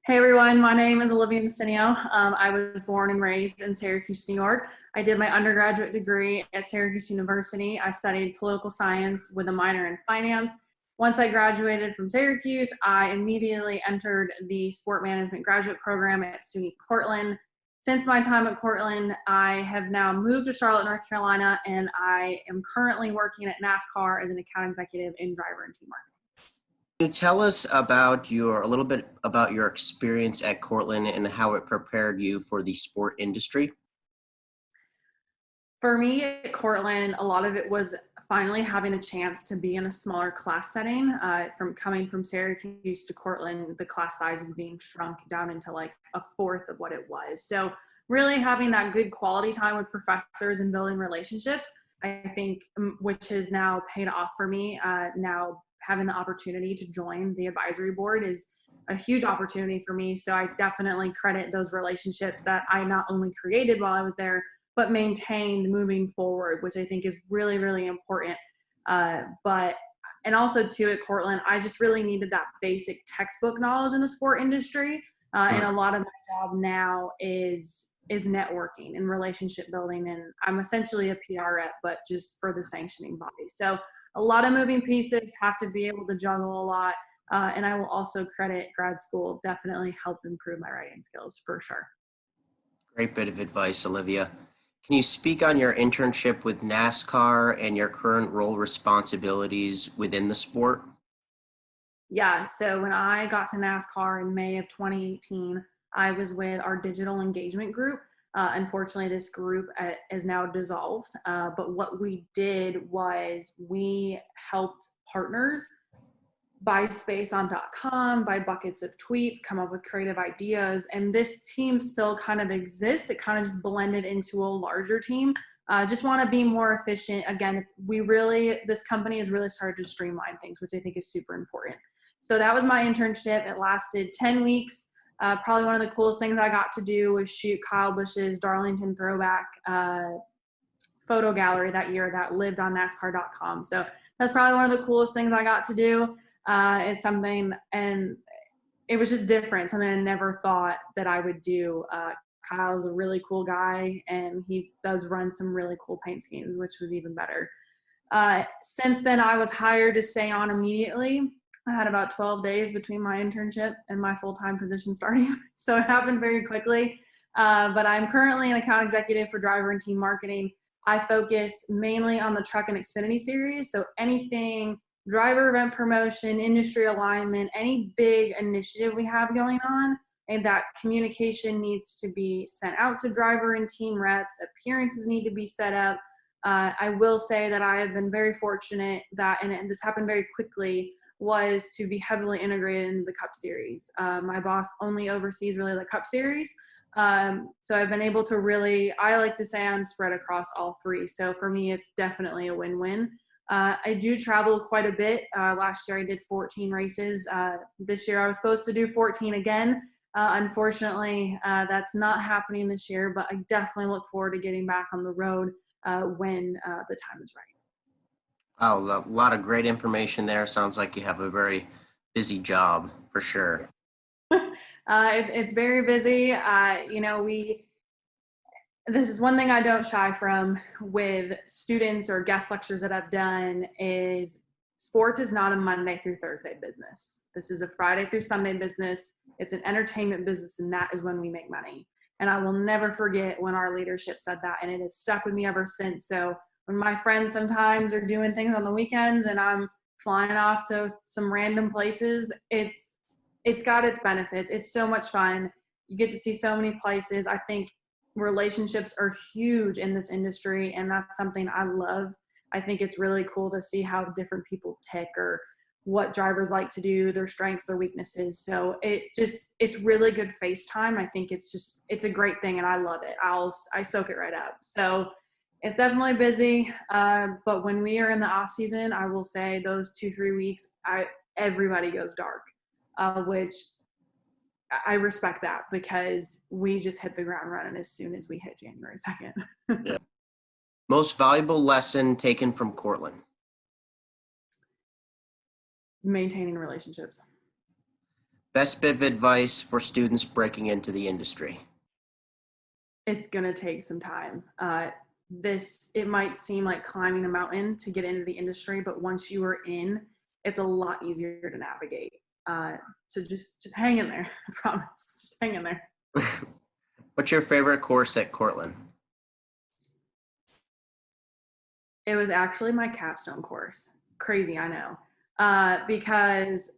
Hey everyone, my name is Olivia Messineo. I was born and raised in Syracuse, New York. I did my undergraduate degree at Syracuse University. I studied political science with a minor in finance. Once I graduated from Syracuse, I immediately entered the sport management graduate program at SUNY Cortland. Since my time at Cortland, I have now moved to Charlotte, North Carolina, and I am currently working at NASCAR as an account executive in driver and team marketing. Can you tell us about a little bit about your experience at Cortland and how it prepared you for the sport industry? For me at Cortland, a lot of it was finally having a chance to be in a smaller class setting. From coming from Syracuse to Cortland, the class size is being shrunk down into like a fourth of what it was. So really having that good quality time with professors and building relationships, I think, which has now paid off for me. Now having the opportunity to join the advisory board is a huge opportunity for me. So I definitely credit those relationships that I not only created while I was there, but maintained moving forward, which I think is really, really important. And also too at Cortland, I just really needed that basic textbook knowledge in the sport industry. And a lot of my job now is networking and relationship building. And I'm essentially a PR rep, but just for the sanctioning body. So a lot of moving pieces, have to be able to juggle a lot. And I will also credit grad school, definitely helped improve my writing skills for sure. Great bit of advice, Olivia. Can you speak on your internship with NASCAR and your current role responsibilities within the sport? Yeah, so when I got to NASCAR in May of 2018, I was with our digital engagement group. Unfortunately, this group is now dissolved. But what we did was we helped partners buy space on .com, buy buckets of tweets, come up with creative ideas. And this team still kind of exists. It kind of just blended into a larger team. Just want to be more efficient. Again, this company has really started to streamline things, which I think is super important. So that was my internship. It lasted 10 weeks. Probably one of the coolest things I got to do was shoot Kyle Busch's Darlington throwback photo gallery that year that lived on NASCAR.com. So that's probably one of the coolest things I got to do. It's something, and it was just different, something I never thought that I would do. Kyle's a really cool guy, and he does run some really cool paint schemes, which was even better. Since then, I was hired to stay on immediately. I had about 12 days between my internship and my full-time position starting, so it happened very quickly. But I'm currently an account executive for driver and team marketing. I focus mainly on the Truck and Xfinity series, so anything driver event promotion, industry alignment, any big initiative we have going on, and that communication needs to be sent out to driver and team reps, appearances need to be set up. I will say that I have been very fortunate that, and this happened very quickly, was to be heavily integrated into the Cup Series. My boss only oversees really the Cup Series. So I've been able to really, I like to say I'm spread across all three. So for me, it's definitely a win-win. I do travel quite a bit. Last year I did 14 races. This year I was supposed to do 14 again. Unfortunately, that's not happening this year, but I definitely look forward to getting back on the road when the time is right. Oh, a lot of great information there. Sounds like you have a very busy job for sure. It's very busy. This is one thing I don't shy from with students or guest lectures that I've done is sports is not a Monday through Thursday business. This is a Friday through Sunday business. It's an entertainment business, and that is when we make money. And I will never forget when our leadership said that, and it has stuck with me ever since. So when my friends sometimes are doing things on the weekends and I'm flying off to some random places, it's got its benefits. It's so much fun. You get to see so many places. I think relationships are huge in this industry, and that's something I love. I think it's really cool to see how different people tick or what drivers like to do, their strengths, their weaknesses. So it's really good FaceTime. I think it's a great thing, and I love it. I soak it right up. So it's definitely busy. But when we are in the off season, I will say those 2-3 weeks, everybody goes dark, which I respect that because we just hit the ground running as soon as we hit January 2nd. Yeah. Most valuable lesson taken from Cortland? Maintaining relationships. Best bit of advice for students breaking into the industry. It's gonna take some time. It might seem like climbing a mountain to get into the industry, but once you are in, it's a lot easier to navigate. So just hang in there. I promise. Just hang in there. What's your favorite course at Cortland? It was actually my capstone course. Crazy, I know. Because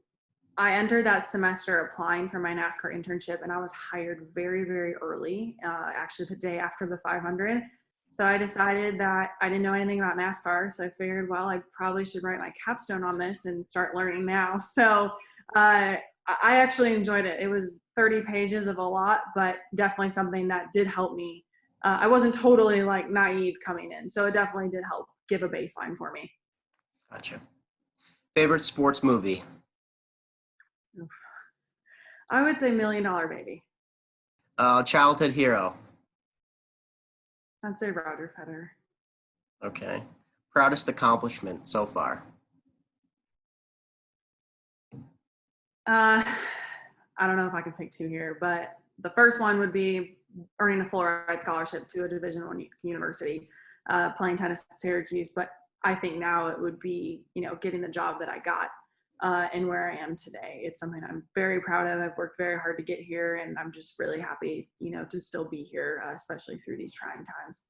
I entered that semester applying for my NASCAR internship, and I was hired very, very early, actually the day after the 500. So I decided that I didn't know anything about NASCAR. So I figured, well, I probably should write my capstone on this and start learning now. So I actually enjoyed it. It was 30 pages of a lot, but definitely something that did help me. I wasn't totally like naive coming in. So it definitely did help give a baseline for me. Gotcha. Favorite sports movie? I would say Million Dollar Baby. Childhood hero. I'd say Roger Federer. Okay. Proudest accomplishment so far? Uh, I don't know if I can pick two here, but the first one would be earning a full ride scholarship to a Division I university, playing tennis at Syracuse. But I think now it would be, getting the job that I got and where I am today. It's something I'm very proud of. I've worked very hard to get here, and I'm just really happy, to still be here, especially through these trying times.